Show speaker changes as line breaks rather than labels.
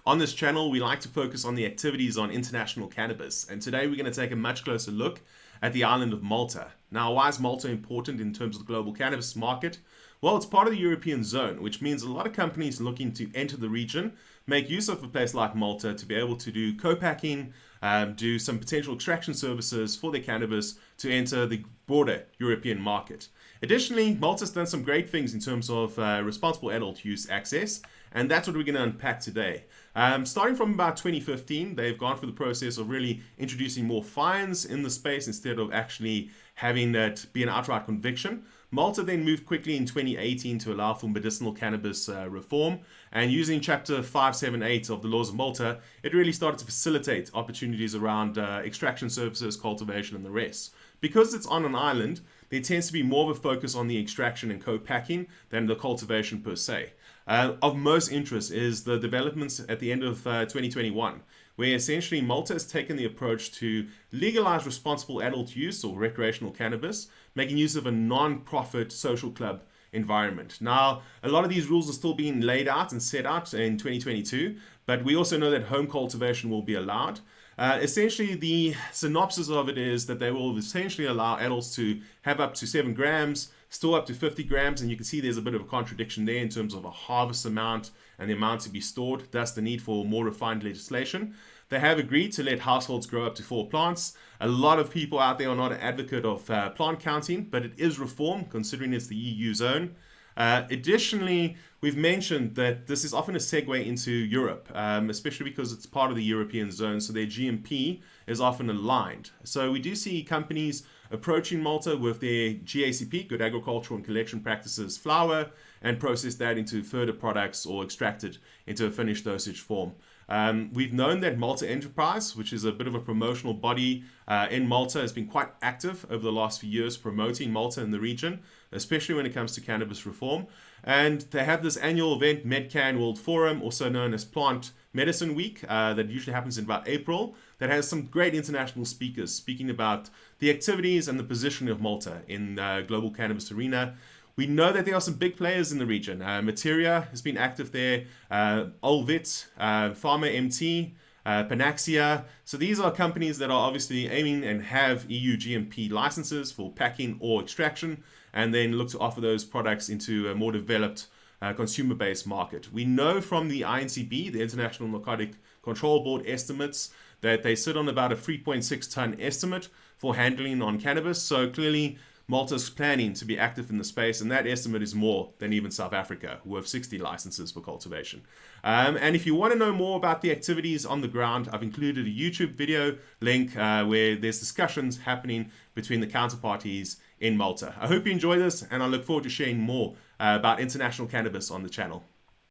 On this channel, we like to focus on the activities on international cannabis, and today we're going to take a much closer look at the island of Malta. Now, why is Malta important in terms of the global cannabis market? Well, it's part of the European zone, which means a lot of companies looking to enter the region make use of a place like Malta to be able to do co-packing, do some potential extraction services for their cannabis to enter the broader European market. Additionally, Malta's done some great things in terms of responsible adult use access, and that's what we're going to unpack today. Starting from about 2015, they've gone through the process of really introducing more fines in the space instead of actually having that be an outright conviction. Malta then moved quickly in 2018 to allow for medicinal cannabis reform, and using Chapter 578 of the laws of Malta, it really started to facilitate opportunities around extraction services, cultivation, and the rest. Because it's on an island, there tends to be more of a focus on the extraction and co-packing than the cultivation per se. Of most interest is the developments at the end of 2021, where essentially Malta has taken the approach to legalize responsible adult use or recreational cannabis, making use of a non-profit social club environment. Now, a lot of these rules are still being laid out and set out in 2022, but we also know that home cultivation will be allowed. Essentially, the synopsis of it is that they will essentially allow adults to have up to 7 grams, store up to 50 grams, and you can see there's a bit of a contradiction there in terms of a harvest amount and the amount to be stored, thus the need for more refined legislation. They have agreed to let households grow up to 4 plants. A lot of people out there are not an advocate of plant counting, but it is reform considering it's the EU zone. Additionally, we've mentioned that this is often a segue into Europe, especially because it's part of the European zone, so their GMP is often aligned. So we do see companies approaching Malta with their GACP, Good Agricultural and Collection Practices flower, and process that into further products or extract it into a finished dosage form. We've known that Malta Enterprise, which is a bit of a promotional body in Malta, has been quite active over the last few years promoting Malta in the region, especially when it comes to cannabis reform. And they have this annual event, MedCan World Forum, also known as Plant Medicine Week, that usually happens in about April, that has some great international speakers speaking about the activities and the position of Malta in global cannabis arena. We know that there are some big players in the region. Materia has been active there, Olvit, Pharma MT, Panaxia. So these are companies that are obviously aiming and have EU-GMP licenses for packing or extraction, and then look to offer those products into a more developed consumer-based market. We know from the INCB, the International Narcotic Control Board estimates, that they sit on about a 3.6 ton estimate for handling on cannabis. So clearly, Malta's planning to be active in the space, and that estimate is more than even South Africa, who have 60 licenses for cultivation. And if you want to know more about the activities on the ground, I've included a YouTube video link where there's discussions happening between the counterparties in Malta. I hope you enjoy this, and I look forward to sharing more about international cannabis on the channel.